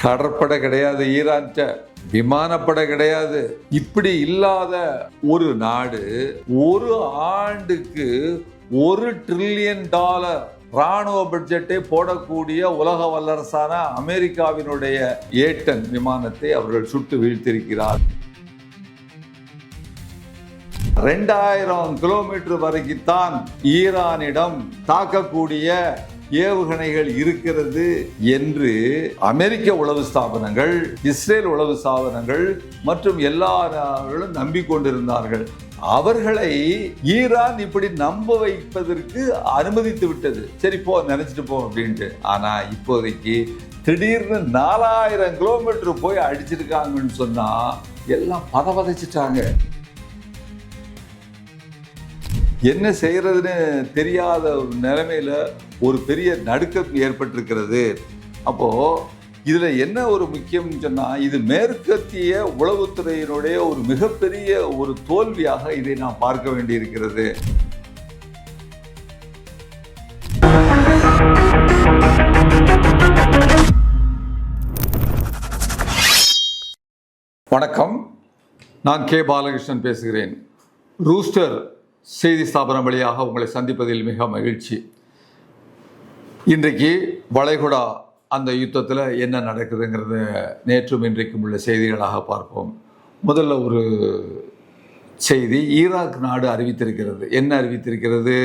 கடற்படை கிடையாது, ஈரான்ட்ட விமானப்படை கிடையாது. இப்படி இல்லாத ஒரு நாடு ஒரு ஆண்டுக்கு $1 டிரில்லியன் ராணுவ பட்ஜெட்டை போடக்கூடிய உலக வல்லரசான அமெரிக்காவினுடைய ஏட்டன் விமானத்தை அவர்கள் சுட்டு வீழ்த்திருக்கிறார். 2000 கிலோமீட்டர் வரைக்கும் தான் ஈரானிடம் தாக்கக்கூடிய ஏவுகணைகள் இருக்கிறது என்று அமெரிக்க உளவு ஸ்தாபனங்கள், இஸ்ரேல் உளவு ஸ்தாபனங்கள் மற்றும் எல்லா நாடுகளும் நம்பிக்கொண்டிருந்தார்கள். அவர்களை ஈரான் இப்படி நம்ப வைப்பதற்கு அனுமதித்து விட்டது. சரி போ, நினைச்சிட்டு போ அப்படின்ட்டு. ஆனா இப்போதைக்கு திடீர்னு 4000 கிலோமீட்டர் போய் அடிச்சிருக்காங்கன்னு சொன்னா எல்லாம் பதவதைச்சிட்டாங்க. என்ன செய்யறதுன்னு தெரியாத ஒரு நிலைமையில ஒரு பெரிய நடுக்கம் ஏற்பட்டிருக்கிறது. அப்போ இதுல என்ன ஒரு முக்கியம்னு சொன்னா, இது மேற்கத்திய உளவுத்துறையினுடைய ஒரு மிகப்பெரிய ஒரு தோல்வியாக இதை நாம் பார்க்க வேண்டியிருக்கிறது. வணக்கம், நான் கே பாலகிருஷ்ணன் பேசுகிறேன். ரூஸ்டர் செய்தி ஸ்தாபனம் வழியாக உங்களை சந்திப்பதில் மிக மகிழ்ச்சி. இன்றைக்கு வளைகுடா அந்த யுத்தத்தில் என்ன நடக்குதுங்கிறத நேற்றும் இன்றைக்கும் உள்ள செய்திகளாக பார்ப்போம். முதல்ல ஒரு செய்தி ஈராக் நாடு அறிவித்திருக்கிறது. என்ன அறிவித்திருக்கிறது?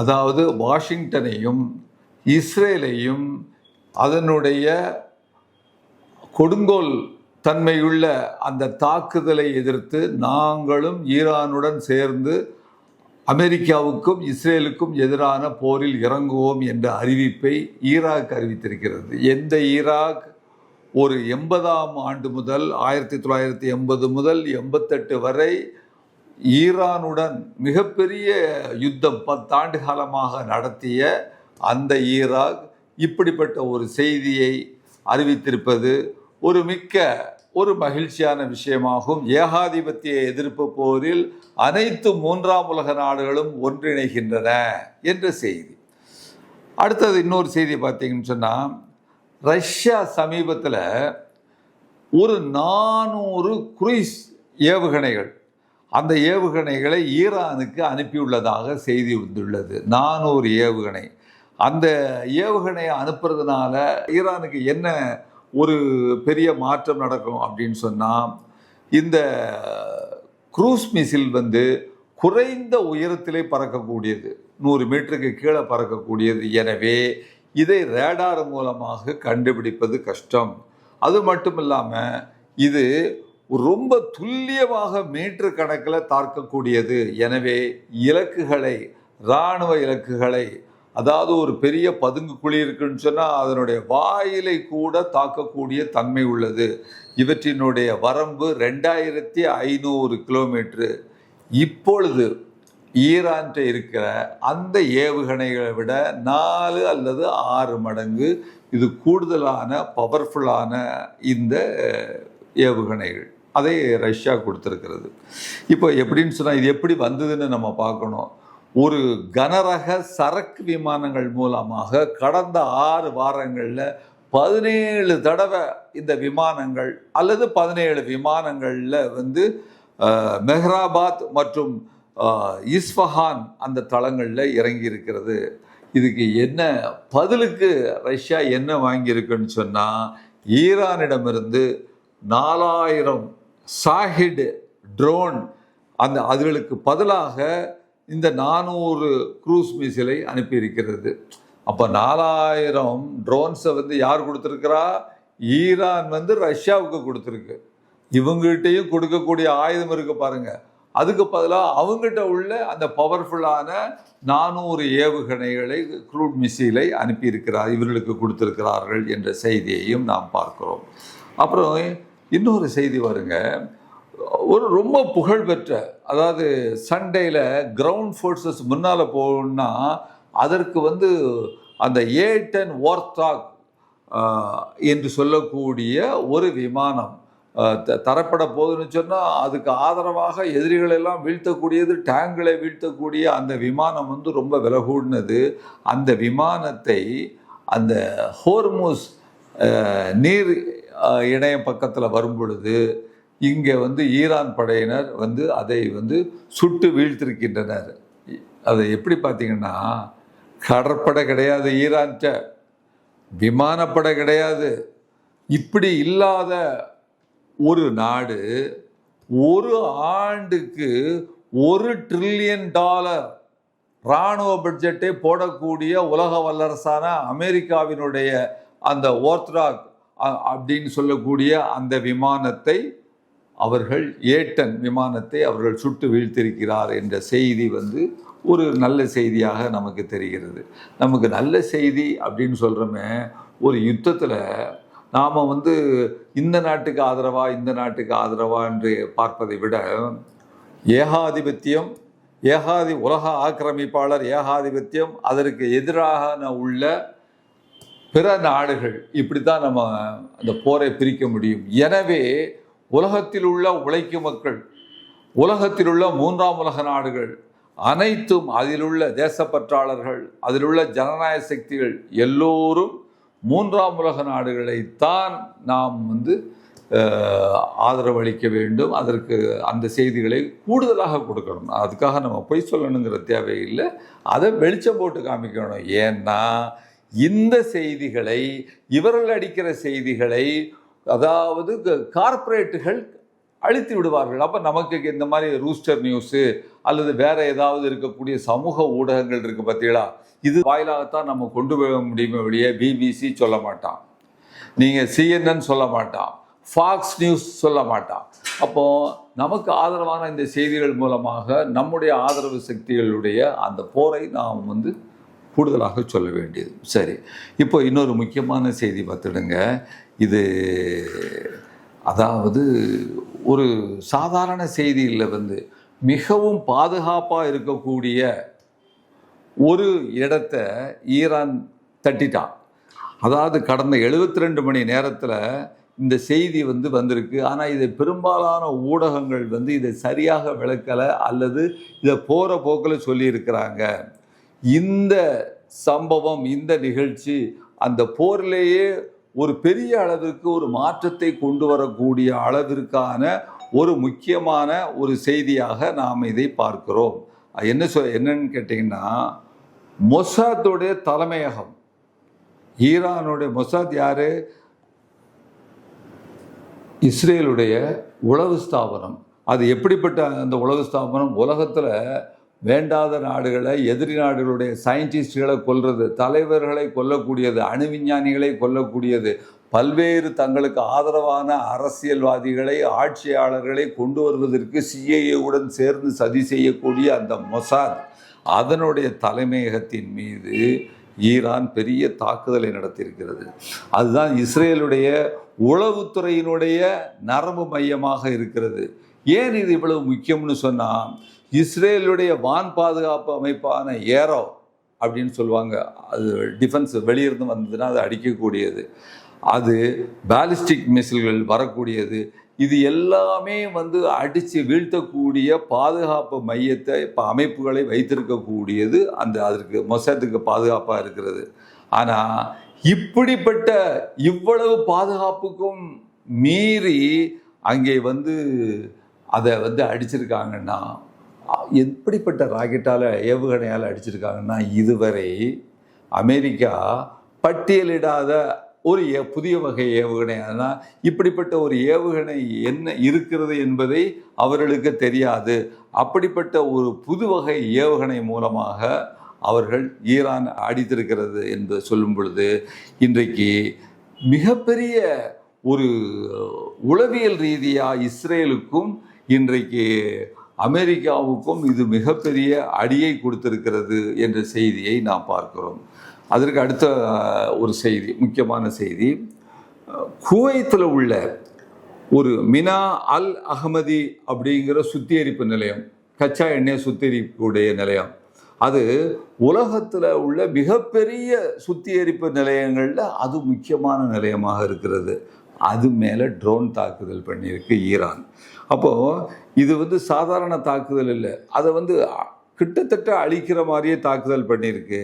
அதாவது வாஷிங்டனையும் இஸ்ரேலையும் அதனுடைய கொடுங்கோல் தன்மையுள்ள அந்த தாக்குதலை எதிர்த்து நாங்களும் ஈரானுடன் சேர்ந்து அமெரிக்காவுக்கும் இஸ்ரேலுக்கும் எதிரான போரில் இறங்குவோம் என்ற அறிவிப்பை ஈராக் அறிவித்திருக்கிறது. எந்த ஈராக்? ஒரு 80ஆம் ஆண்டு முதல் 1980 முதல் 88 வரை ஈரானுடன் மிகப்பெரிய யுத்தம் 10 ஆண்டு காலமாக நடத்திய அந்த ஈராக் இப்படிப்பட்ட ஒரு செய்தியை அறிவித்திருப்பது ஒரு மகிழ்ச்சியான விஷயமாகும். ஏகாதிபத்திய எதிர்ப்பு போரில் அனைத்து 3ஆம் உலக நாடுகளும் ஒன்றிணைகின்றன என்ற செய்தி. அடுத்தது இன்னொரு செய்தி பார்த்தீங்கன்னு சொன்னால், ரஷ்யா சமீபத்தில் ஒரு 400 குரூஸ் ஏவுகணைகள், அந்த ஏவுகணைகளை ஈரானுக்கு அனுப்பியுள்ளதாக செய்தி வந்துள்ளது. 400 ஏவுகணை. அந்த ஏவுகணையை அனுப்புறதுனால ஈரானுக்கு என்ன ஒரு பெரிய மாற்றம் நடக்கும் அப்படின்னு சொன்னால், இந்த குரூஸ் மிசில் குறைந்த உயரத்திலே பறக்கக்கூடியது, 100 மீட்டருக்கு கீழே பறக்கக்கூடியது. எனவே இதை ரேடார் மூலமாக கண்டுபிடிப்பது கஷ்டம். அது மட்டும் இல்லாமல் இது ரொம்ப துல்லியமாக மீட்டர் கணக்கில் தாக்கக்கூடியது. எனவே இலக்குகளை, இராணுவ இலக்குகளை, அதாவது ஒரு பெரிய பதுங்கு குழி இருக்குன்னு சொன்னால் அதனுடைய வாயிலை கூட தாக்கக்கூடிய தன்மை உள்ளது. இவற்றினுடைய வரம்பு 2500 கிலோமீட்டரு. இப்பொழுது ஈரான்கிட்ட இருக்கிற அந்த ஏவுகணைகளை விட 4 அல்லது 6 மடங்கு இது கூடுதலான பவர்ஃபுல்லான இந்த ஏவுகணைகள். அதை ரஷ்யா கொடுத்துருக்கிறது. இப்போ எப்படின்னு சொன்னால், இது எப்படி வந்ததுன்னு நம்ம பார்க்கணும். ஒரு கனரக சரக்கு விமானங்கள் மூலமாக கடந்த 6 வாரங்களில் 17 தடவை இந்த விமானங்கள் அல்லது 17 விமானங்களில் மெஹ்ராபாத் மற்றும் இஸ்ஃபஹான் அந்த தளங்களில் இறங்கி இருக்கிறது. இதுக்கு என்ன பதிலுக்கு ரஷ்யா என்ன வாங்கியிருக்குன்னு சொன்னால், ஈரானிடமிருந்து 4000 ஷாஹிட் ட்ரோன், அதுகளுக்கு பதிலாக இந்த 400 குரூஸ் மிசிலை அனுப்பியிருக்கிறது. அப்போ 4000 ட்ரோன்ஸை யார் கொடுத்துருக்கிறா? ஈரான் ரஷ்யாவுக்கு கொடுத்துருக்கு. இவங்ககிட்டையும் கொடுக்கக்கூடிய ஆயுதம் இருக்கு பாருங்க. அதுக்கு பதிலாக அவங்ககிட்ட உள்ள அந்த பவர்ஃபுல்லான 400 ஏவுகணைகளை, குரூட் மிசிலை அனுப்பியிருக்கிறார், இவர்களுக்கு கொடுத்திருக்கிறார்கள் என்ற செய்தியையும் நாம் பார்க்கிறோம். அப்புறம் இன்னொரு செய்தி வருங்க. ஒரு ரொம்ப புகழ்பெற்ற, அதாவது சண்டேல கிரவுண்ட் ஃபோர்ஸஸ் முன்னால் போகணுன்னா அதற்கு அந்த ஏட்டன் வார்தாக் என்று சொல்லக்கூடிய ஒரு விமானம் தரப்பட போகுதுன்னு சொன்னால் அதுக்கு ஆதரவாக எதிரிகளெல்லாம் வீழ்த்தக்கூடியது, டேங்களை வீழ்த்தக்கூடிய அந்த விமானம் ரொம்ப விலை கூடினது. அந்த விமானத்தை அந்த ஹோர்முஸ் நீர் இணைய பக்கத்தில் வரும் பொழுது இங்கே வந்து ஈரான் படையினர் வந்து அதை வந்து சுட்டு வீழ்த்திருக்கின்றனர். அதை எப்படி பார்த்தீங்கன்னா, கடற்படை கிடையாது, ஈரான்கிட்ட விமானப்படை கிடையாது. இப்படி இல்லாத ஒரு நாடு ஒரு ஆண்டுக்கு $1 ட்ரில்லியன் இராணுவ பட்ஜெட்டை போடக்கூடிய உலக வல்லரசான அமெரிக்காவினுடைய அந்த ஓர்த்ராக் அப்படின்னு சொல்லக்கூடிய அந்த விமானத்தை அவர்கள் ஏட்டன் விமானத்தை அவர்கள் சுட்டு வீழ்த்திருக்கிறார் என்ற செய்தி வந்து ஒரு நல்ல செய்தியாக நமக்கு தெரிகிறது. நமக்கு நல்ல செய்தி அப்படின்னு சொல்கிறோமே, ஒரு யுத்தத்தில் நாம் வந்து இந்த நாட்டுக்கு ஆதரவா இந்த நாட்டுக்கு ஆதரவா என்று பார்ப்பதை விட ஏகாதிபத்தியம், உலக ஆக்கிரமிப்பாளர் ஏகாதிபத்தியம், அதற்கு எதிராக உள்ள பிற நாடுகள், இப்படி தான் நம்ம அந்த போரை பிரிக்க முடியும். எனவே உலகத்தில் உள்ள உழைக்கும் மக்கள், உலகத்தில் உள்ள 3ஆம் உலக நாடுகள் அனைத்தும், அதிலுள்ள தேசப்பற்றாளர்கள், அதிலுள்ள ஜனநாயக சக்திகள் எல்லோரும் 3ஆம் உலக நாடுகளைத்தான் நாம் வந்து ஆதரவளிக்க வேண்டும். அதற்கு அந்த செய்திகளை கூடுதலாக கொடுக்கணும். அதுக்காக நம்ம பொய் சொல்லணுங்கிற தேவையில்லை, அதை வெளிச்சம் போட்டு காமிக்கணும். ஏன்னா இந்த செய்திகளை, இவர்கள் அடிக்கிற செய்திகளை, அதாவது கார்ப்பரேட்டுகள் அழித்து விடுவார்கள். அப்போ நமக்கு இந்த மாதிரி ரூஸ்டர் நியூஸு அல்லது வேற ஏதாவது இருக்கக்கூடிய சமூக ஊடகங்கள் இருக்குது பார்த்தீங்களா, இது வாயிலாகத்தான் நம்ம கொண்டு போக முடியுமே வெளியே பிபிசி சொல்ல மாட்டான், நீங்கள் CNN சொல்ல மாட்டான், ஃபாக்ஸ் நியூஸ் சொல்ல மாட்டான். அப்போது நமக்கு ஆதரவான இந்த செய்திகள் மூலமாக நம்முடைய ஆதரவு சக்திகளுடைய அந்த போரை நாம் வந்து கூடுதலாக சொல்ல வேண்டியது. சரி, இப்போ இன்னொரு முக்கியமான செய்தி பார்த்துடுங்க. இது அதாவது ஒரு சாதாரண செய்தியில் வந்து மிகவும் பாதுகாப்பாக இருக்கக்கூடிய ஒரு இடத்தை ஈரான் தட்டிட்டான். அதாவது கடந்த 72 மணி நேரத்தில் இந்த செய்தி வந்து வந்திருக்கு. ஆனால் இதை பெரும்பாலான ஊடகங்கள் வந்து இதை சரியாக விளக்கலை அல்லது இதை போகிற போக்கில் சொல்லியிருக்கிறாங்க. இந்த சம்பவம், இந்த நிகழ்ச்சி அந்த போரிலேயே ஒரு பெரிய அளவிற்கு ஒரு மாற்றத்தை கொண்டு வரக்கூடிய அளவிற்கான ஒரு முக்கியமான ஒரு செய்தியாக நாம் இதை பார்க்கிறோம். என்னன்னு கேட்டிங்கன்னா, மொசாத்துடைய தலைமையகம், ஈரானுடைய மொசாத் யாரு? இஸ்ரேலுடைய உளவு ஸ்தாபனம். அது எப்படிப்பட்ட அந்த உளவு ஸ்தாபனம்? உலகத்தில் வேண்டாத நாடுகளை, எதிரி நாடுகளுடைய சயின்டிஸ்டுகளை கொல்றது, தலைவர்களை கொல்லக்கூடியது, அணு விஞ்ஞானிகளை கொல்லக்கூடியது, பல்வேறு தங்களுக்கு ஆதரவான அரசியல்வாதிகளை, ஆட்சியாளர்களை கொண்டு வருவதற்கு சிஐஏவுடன் சேர்ந்து சதி செய்யக்கூடிய அந்த மொசாத், அதனுடைய தலைமையகத்தின் மீது ஈரான் பெரிய தாக்குதலை நடத்தியிருக்கிறது. அதுதான் இஸ்ரேலுடைய உளவுத்துறையினுடைய நரம்பு மையமாக இருக்கிறது. ஏன் இது இவ்வளவு முக்கியம்னு சொன்னால், இஸ்ரேலுடைய வான் பாதுகாப்பு அமைப்பான ஏரோ அப்படின்னு சொல்லுவாங்க, அது டிஃபென்ஸ் வெளியிருந்து வந்ததுன்னா அது அடிக்கக்கூடியது, அது பாலிஸ்டிக் மிசைல்கள் வரக்கூடியது, இது எல்லாமே வந்து அடித்து வீழ்த்தக்கூடிய பாதுகாப்பு மையத்தை அமைப்புகளை வைத்திருக்கக்கூடியது அந்த அதற்கு மொசாத்துக்கு பாதுகாப்பாக இருக்கிறது. ஆனால் இப்படிப்பட்ட இவ்வளவு பாதுகாப்புக்கும் மீறி அங்கே வந்து அதை வந்து அடிச்சிருக்காங்கன்னா, எப்படிப்பட்ட ராக்கெட்டால், ஏவுகணையால் அடிச்சிருக்காங்கன்னா, இதுவரை அமெரிக்கா பட்டியலிடாத ஒரு புதிய வகை ஏவுகணை. ஆனால் இப்படிப்பட்ட ஒரு ஏவுகணை என்ன இருக்கிறது என்பதை அவர்களுக்கு தெரியாது. அப்படிப்பட்ட ஒரு புது வகை ஏவுகணை மூலமாக அவர்கள் ஈரான் அடித்திருக்கிறது என்று சொல்லும் பொழுது, இன்றைக்கு மிகப்பெரிய ஒரு உளவியல் ரீதியாக இஸ்ரேலுக்கும் இன்றைக்கு அமெரிக்காவுக்கும் இது மிகப்பெரிய அடியை கொடுத்திருக்கிறது என்ற செய்தியை நாம் பார்க்கிறோம். அதற்கு அடுத்த ஒரு செய்தி, முக்கியமான செய்தி, குவைத்தில் உள்ள ஒரு மினா அல் அஹ்மதி அப்படிங்கிற சுத்திகரிப்பு நிலையம், கச்சா எண்ணெய் சுத்திகரிப்புடைய நிலையம், அது உலகத்தில் உள்ள மிகப்பெரிய சுத்திகரிப்பு நிலையங்களில் அது முக்கியமான நிலையமாக இருக்கிறது. அது மேலே ட்ரோன் தாக்குதல் பண்ணியிருக்கு ஈரான். அப்போது இது வந்து சாதாரண தாக்குதல் இல்லை, அதை வந்து கிட்டத்தட்ட அழிக்கிற மாதிரியே தாக்குதல் பண்ணியிருக்கு.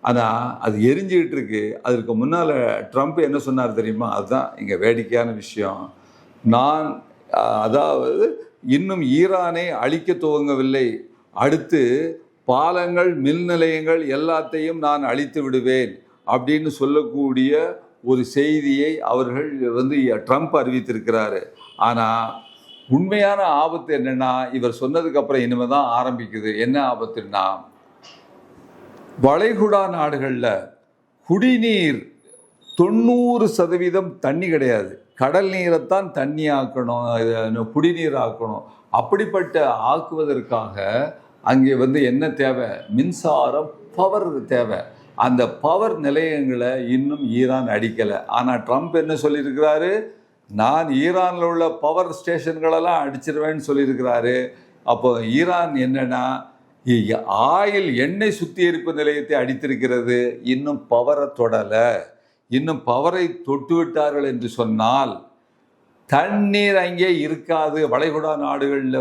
ஆனால் அது எரிஞ்சுக்கிட்டு இருக்கு. அதற்கு முன்னால் ட்ரம்ப் என்ன சொன்னார் தெரியுமா? அதுதான் இங்கே வேடிக்கையான விஷயம். நான் அதாவது இன்னும் ஈரானை அழிக்க துவங்கவில்லை, அடுத்து பாலங்கள், மின் நிலையங்கள் எல்லாத்தையும் நான் அழித்து விடுவேன் அப்படின்னு சொல்லக்கூடிய ஒரு செய்தியை அவர்கள் ட்ரம்ப் அறிவித்திருக்கிறாரு. ஆனால் உண்மையான ஆபத்து என்னன்னா, இவர் சொன்னதுக்கு அப்புறம் இனிமே தான் ஆரம்பிக்குது. என்ன ஆபத்துன்னா, வளைகுடா நாடுகளில் குடிநீர் 90% தண்ணி கிடையாது. கடல் நீரைத்தான் தண்ணி ஆக்கணும், குடிநீர் ஆக்கணும். அப்படிப்பட்ட ஆக்குவதற்காக அங்கே என்ன தேவை? மின்சாரம், பவர் தேவை. அந்த பவர் நிலையங்களை இன்னும் ஈரான் அடிக்கலை. ஆனால் ட்ரம்ப் என்ன சொல்லியிருக்கிறாரு? நான் ஈரானில் உள்ள பவர் ஸ்டேஷன்களெல்லாம் அடிச்சிருவேன்னு சொல்லியிருக்கிறாரு. அப்போ ஈரான் என்னன்னா, எண்ணெய் சுத்திகரிப்பு நிலையத்தை அடித்திருக்கிறது, இன்னும் பவரை தொடலை. இன்னும் பவரை தொட்டு விட்டார்கள் என்று சொன்னால் தண்ணீர் அங்கே இருக்காது. வளைகுடா நாடுகளில்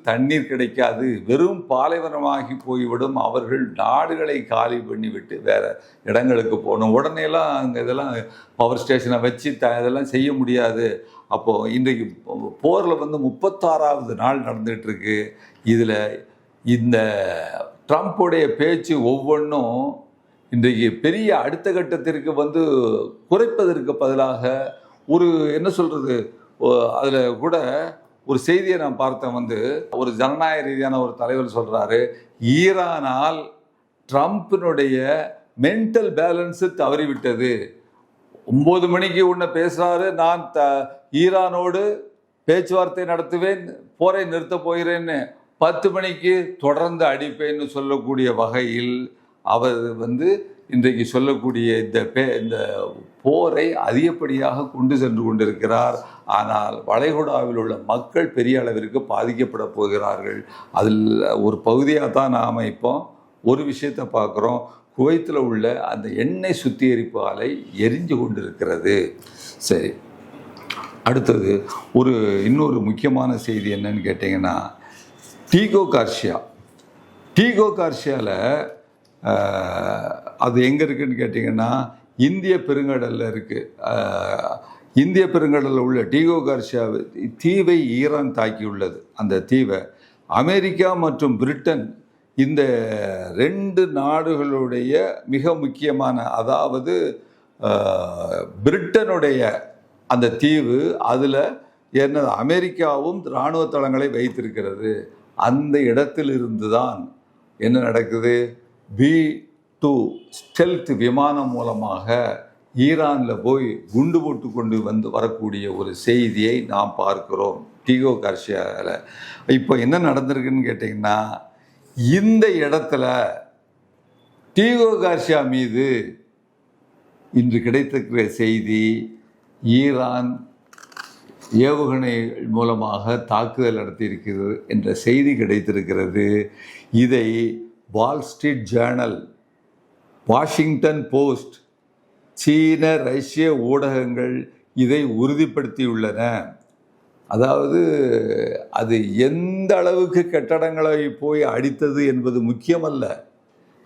தண்ணீர் கிடைக்காது, வெறும் பாலைவனமாகி போய்விடும். அவர்கள் நாடுகளை காலி பண்ணிவிட்டு வேற இடங்களுக்கு போகணும். உடனேலாம் அங்கே இதெல்லாம் பவர் ஸ்டேஷனை வச்சு இதெல்லாம் செய்ய முடியாது. அப்போது இன்றைக்கு போரில் 36வது நாள் நடந்துகிட்டு இருக்கு. இதில் இந்த ட்ரம்ப்புடைய பேச்சு ஒவ்வொன்றும் இன்றைக்கு பெரிய அடுத்த கட்டத்திற்கு குறைப்பதற்கு பதிலாக ஒரு என்ன சொல்கிறது, அதில் கூட ஒரு செய்தியை நான் பார்த்தேன். ஒரு ஜனநாயக ரீதியான ஒரு தலைவர் சொல்கிறாரு, ஈரானால் ட்ரம்ப்பினுடைய மென்டல் பேலன்ஸு தவறிவிட்டது. 9 மணிக்கு உன்னை பேசுகிறாரு, நான் ஈரானோடு பேச்சுவார்த்தை நடத்துவேன், போரை நிறுத்த போகிறேன்னு 10 மணிக்கு தொடர்ந்து அடிப்பேன்னு சொல்லக்கூடிய வகையில் அவர் இன்றைக்கு சொல்லக்கூடிய இந்த போரை அதிகப்படியாக கொண்டு சென்று கொண்டிருக்கிறார். ஆனால் வளைகுடாவில் உள்ள மக்கள் பெரிய அளவிற்கு பாதிக்கப்பட போகிறார்கள். அதில் ஒரு பகுதியாக தான் நாம் இப்போ ஒரு விஷயத்தை பார்க்குறோம். குவைத்தில் உள்ள அந்த எண்ணெய் சுத்திகரிப்பு ஆலை எரிஞ்சு கொண்டிருக்கிறது. சரி, அடுத்தது இன்னொரு முக்கியமான செய்தி என்னன்னு கேட்டிங்கன்னா, டீகோ கார்ஷியாவில் அது எங்கே இருக்குதுன்னு கேட்டிங்கன்னா, இந்திய பெருங்கடலில் இருக்குது. இந்திய பெருங்கடலில் உள்ள டீகோ கார்ஷியா தீவை ஈரான் தாக்கியுள்ளது. அந்த தீவை அமெரிக்கா மற்றும் பிரிட்டன், இந்த 2 நாடுகளுடைய மிக முக்கியமான, அதாவது பிரிட்டனுடைய அந்த தீவு, அதில் அமெரிக்காவும் இராணுவ தளங்களை வைத்திருக்கிறது. அந்த இடத்திலிருந்து தான் என்ன நடக்குது, B-2 ஸ்டெல்த் விமானம் மூலமாக ஈரானில் போய் குண்டு போட்டு கொண்டு வரக்கூடிய ஒரு செய்தியை நாம் பார்க்கிறோம் டீகோ கார்ஷியாவில். இப்போ என்ன நடந்திருக்குன்னு கேட்டிங்கன்னா, இந்த இடத்துல டீகோ கார்ஷியா மீது இன்று கிடைத்திருக்கிற செய்தி, ஈரான் ஏவுகணை மூலமாக தாக்குதல் நடத்தியிருக்கிறது என்ற செய்தி கிடைத்திருக்கிறது. இதை Wall Street Journal, Washington post, சீன ரஷ்ய ஊடகங்கள் இதை உறுதிப்படுத்தியுள்ளன. அதாவது அது எந்த அளவுக்கு கட்டடங்களை போய் அடித்தது என்பது முக்கியமல்ல,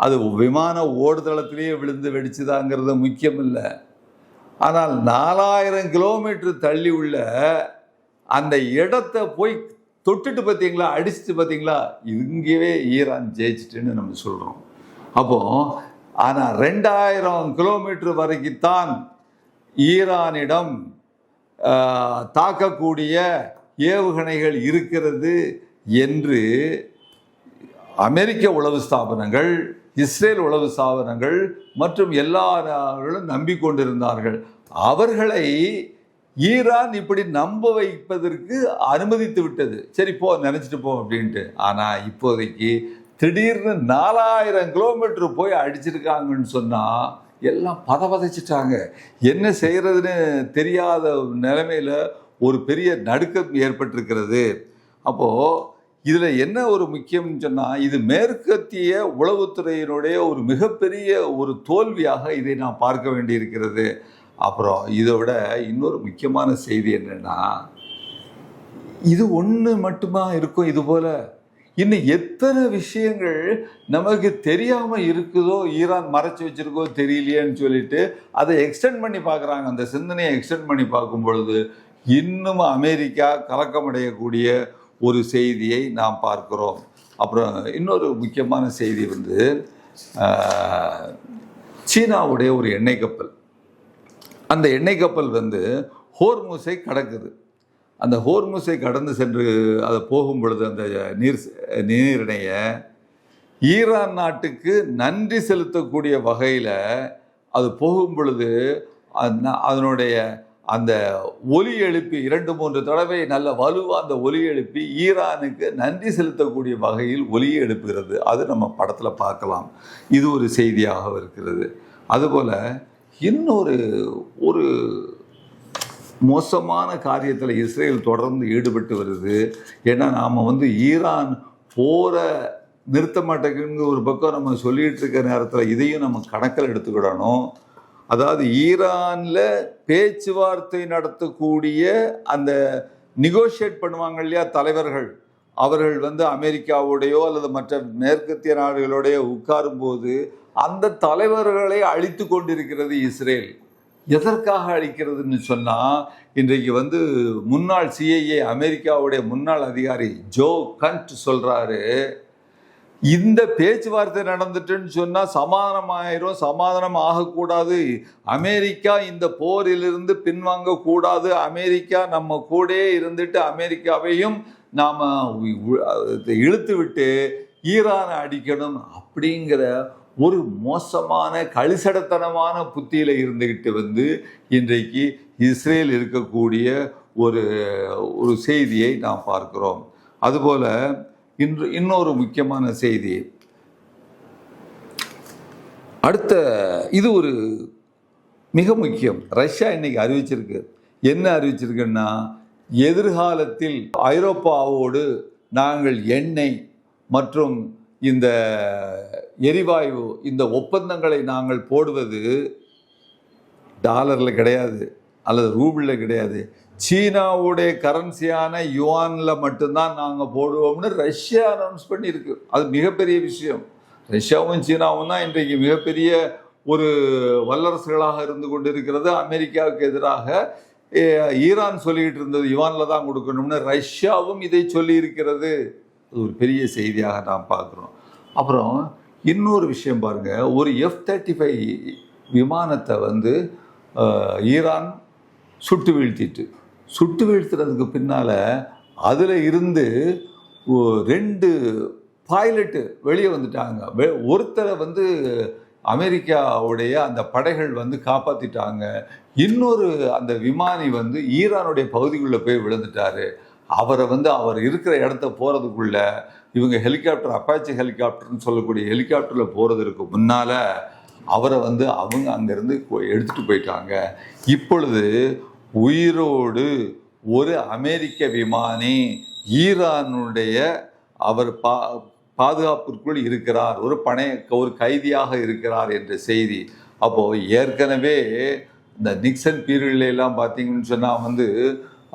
அது விமான ஓடுதளத்திலேயே விழுந்து வெடிச்சுதாங்கிறது முக்கியமில்லை. ஆனால் 4000 கிலோமீட்டர் தள்ளி உள்ள அந்த இடத்தை போய் தொட்டுட்டு பார்த்தீங்களா, அடிச்சுட்டு பார்த்தீங்களா, இங்கேயே ஈரான் ஜெயிச்சிட்டுன்னு நம்ம சொல்கிறோம். அப்போது ஆனால் 2000 கிலோமீட்டர் வரைக்கும்தான் ஈரானிடம் தாக்கக்கூடிய ஏவுகணைகள் இருக்கிறது என்று அமெரிக்க உளவு ஸ்தாபனங்கள், இஸ்ரேல் உளவு ஸ்தாபனங்கள் மற்றும் எல்லாரும் நம்பிக்கொண்டிருந்தார்கள். அவர்களை ஈரான் இப்படி நம்ப வைப்பதற்கு அனுமதித்து விட்டது. சரி போ, நினச்சிட்டு போ அப்படின்ட்டு. ஆனால் இப்போதைக்கு திடீர்னு 4000 கிலோமீட்டர் போய் அடிச்சிருக்காங்கன்னு சொன்னால் எல்லாம் பதச்சிட்டாங்க. என்ன செய்கிறதுன்னு தெரியாத நிலைமையில் ஒரு பெரிய நடுக்கம் ஏற்பட்டிருக்கிறது. அப்போது இதில் என்ன ஒரு முக்கியம்னு சொன்னால், இது மேற்கத்திய உளவுத்துறையினுடைய ஒரு மிகப்பெரிய ஒரு தோல்வியாக இதை நாம் பார்க்க வேண்டியிருக்கிறது. அப்புறம் இதை விட இன்னொரு முக்கியமான செய்தி என்னென்னா, இது ஒன்று மட்டுமா இருக்கும்? இதுபோல் இன்னும் எத்தனை விஷயங்கள் நமக்கு தெரியாம இருக்குதோ, ஈரான் மறைச்சு வச்சிருக்கோ தெரியலையேன்னு சொல்லிட்டு அதை எக்ஸ்டெண்ட் பண்ணி பார்க்குறாங்க. அந்த சிந்தனையை எக்ஸ்டெண்ட் பண்ணி பார்க்கும் பொழுது இன்னும் அமெரிக்கா கலக்கமடையக்கூடிய ஒரு செய்தியை நாம் பார்க்கிறோம். அப்புறம் இன்னொரு முக்கியமான செய்தி வந்து சீனாவுடைய ஒரு எண்ணெய் கப்பல், அந்த எண்ணெய் கப்பல் வந்து ஹோர்முஸை கடக்குது. அந்த ஹோர்முஸை கடந்து சென்று அதை போகும் பொழுது அந்த நீரிணையை ஈரான் நாட்டுக்கு நன்றி செலுத்தக்கூடிய வகையில் அது போகும் பொழுது அதனுடைய அந்த ஒலி எழுப்பி 2-3 தடவை நல்ல வலுவாக அந்த ஒலி எழுப்பி ஈரானுக்கு நன்றி செலுத்தக்கூடிய வகையில் ஒலியை எழுப்புகிறது. அது நம்ம படத்தில் பார்க்கலாம். இது ஒரு செய்தியாக இருக்கிறது. அதுபோல் இன்னொரு ஒரு மோசமான காரியத்தில் இஸ்ரேல் தொடர்ந்து ஈடுபட்டு வருது. ஏன்னா நாம் வந்து ஈரான் போரை நிறுத்த மாட்டேங்குன்னு ஒரு பக்கம் நம்ம சொல்லிகிட்டு இருக்க நேரத்தில் இதையும் நம்ம கணக்கில் எடுத்துக்கிடணும். அதாவது ஈரானில் பேச்சுவார்த்தை நடத்தக்கூடிய அந்த நெகோஷியேட் பண்ணுவாங்க இல்லையா தலைவர்கள், அவர்கள் வந்து அமெரிக்காவோடையோ அல்லது மற்ற மேற்கத்திய நாடுகளோடையோ உட்காரும்போது அந்த தலைவர்களை அழித்து கொண்டிருக்கிறது இஸ்ரேல். எதற்காக அழிக்கிறதுன்னு சொன்னால், இன்றைக்கு வந்து முன்னாள் சிஐஏ அமெரிக்காவுடைய முன்னாள் அதிகாரி ஜோ கண்ட் சொல்கிறாரு, இந்த பேச்சுவார்த்தை நடந்துட்டுன்னு சொன்னால் சமாதானமாயிரும், சமாதானம் ஆகக்கூடாது, அமெரிக்கா இந்த போரிலிருந்து பின்வாங்கக்கூடாது, அமெரிக்கா நம்ம கூட இருந்துட்டு அமெரிக்காவையும் நாம் இழுத்து விட்டு ஈரானை அடிக்கணும் அப்படிங்கிற ஒரு மோசமான கழிசடத்தனமான புத்தியில் இருந்துக்கிட்டு வந்து இன்றைக்கு இஸ்ரேல் இருக்கக்கூடிய ஒரு செய்தியை நாம் பார்க்கிறோம். அதுபோல் இன்னொரு முக்கியமான செய்தி, அடுத்த இது ஒரு மிக முக்கியம். ரஷ்யா இன்னைக்கு அறிவிச்சிருக்கு. என்ன அறிவிச்சிருக்குன்னா, எதிர்காலத்தில் ஐரோப்பாவோடு நாங்கள் எண்ணெய் மற்றும் இந்த எரிவாயு இந்த ஒப்பந்தங்களை நாங்கள் போடுவது டாலரில் கிடையாது அல்லது ரூபிளில் கிடையாது, சீனாவுடைய கரன்சியான யுவானில் மட்டும்தான் நாங்கள் போடுவோம்னு ரஷ்யா அனௌன்ஸ் பண்ணியிருக்கு. அது மிகப்பெரிய விஷயம். ரஷ்யாவும் சீனாவும் தான் இன்றைக்கு மிகப்பெரிய ஒரு வல்லரசுகளாக இருந்து கொண்டிருக்கிறது. அமெரிக்காவுக்கு எதிராக ஈரான் சொல்லிக்கிட்டு இருந்தது யுவானில் தான் கொடுக்கணும்னு ரஷ்யாவும் இதை சொல்லி இருக்கிறது. அது ஒரு பெரிய செய்தியாக நாம் பார்க்குறோம். அப்புறம் இன்னொரு விஷயம் பாருங்கள், ஒரு F-35 விமானத்தை வந்து ஈரான் சுட்டு வீழ்த்துறதுக்கு பின்னால் அதில் இருந்து 2 பைலட்டு வெளியே வந்துட்டாங்க. ஒருத்தரை வந்து அமெரிக்காவுடைய அந்த படைகள் வந்து காப்பாற்றிட்டாங்க. இன்னொரு அந்த விமானி வந்து ஈரானுடைய பகுதிக்குள்ளே போய் விழுந்துட்டார். அவரை வந்து அவர் இருக்கிற இடத்த போகிறதுக்குள்ள இவங்க ஹெலிகாப்டர், அப்பாச்சி ஹெலிகாப்டர்னு சொல்லக்கூடிய ஹெலிகாப்டரில் போகிறதுக்கு முன்னால் அவரை வந்து அவங்க அங்கேருந்து எடுத்துகிட்டு போயிட்டாங்க. இப்பொழுது உயிரோடு ஒரு அமெரிக்க விமானி ஈரானுடைய அவர் பாதுகாப்பிற்குள் இருக்கிறார், ஒரு கைதியாக இருக்கிறார் என்ற செய்தி. அப்போது ஏற்கனவே இந்த நிக்சன் பீரியட்லாம் பார்த்தீங்கன்னு சொன்னால் வந்து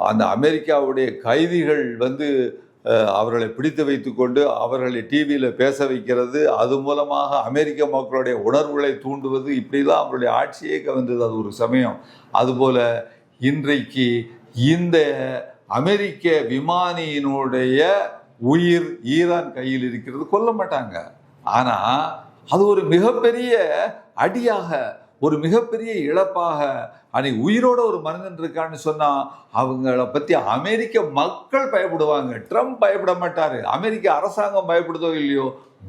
அந்த அமெரிக்காவுடைய கைதிகள் வந்து அவர்களை பிடித்து வைத்து கொண்டு அவர்களை டிவியில் பேச வைக்கிறது, அது மூலமாக அமெரிக்க மக்களுடைய உணர்வுகளை தூண்டுவது, இப்படிலாம் அவருடைய ஆட்சியே கவர்ந்தது அது ஒரு சமயம். அதுபோல் இன்றைக்கு இந்த அமெரிக்க விமானியினுடைய உயிர் ஈரான் கையில் இருக்கிறது. கொல்ல மாட்டாங்க, ஆனால் அது ஒரு மிகப்பெரிய அடியாக, ஒரு மிகப்பெரிய இழப்பாக. அன்னைக்கு உயிரோட ஒரு மனிதன் இருக்கான்னு சொன்னால் அவங்கள பற்றி அமெரிக்க மக்கள் பயப்படுவாங்க. ட்ரம்ப் பயப்பட மாட்டார், அமெரிக்க அரசாங்கம் பயப்படுதோ இல்லையோ,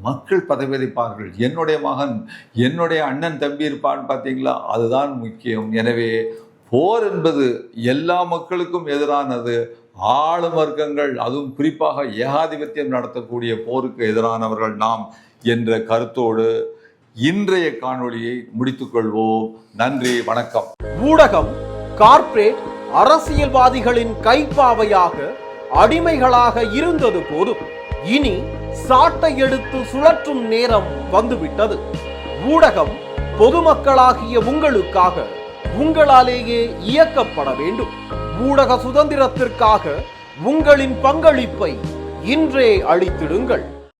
மக்கள் பதவியளிப்பார்கள். என்னுடைய மகன், என்னுடைய அண்ணன், தம்பி இருப்பான்னு பார்த்தீங்களா, அதுதான் முக்கியம். எனவே போர் என்பது எல்லா மக்களுக்கும் எதிரானது. ஆளும் வர்க்கங்கள், அதுவும் குறிப்பாக ஏகாதிபத்தியம் நடத்தக்கூடிய போருக்கு எதிரானவர்கள் நாம் என்ற கருத்தோடு இன்றைய காணொளியை முடித்துக்கொள்வோம். நன்றி, வணக்கம். ஊடகம் கார்ப்பரேட் அரசியல்வாதிகளின் கைப்பாவையாக, அடிமைகளாக இருந்தது போதும். இனி சாட்டை எடுத்து சுழற்றும் நேரம் வந்துவிட்டது. ஊடகம் பொதுமக்களாகிய உங்களுக்காக, உங்களாலேயே இயக்கப்பட வேண்டும். ஊடக சுதந்திரத்திற்காக உங்களின் பங்களிப்பை இன்றே அளித்திடுங்கள்.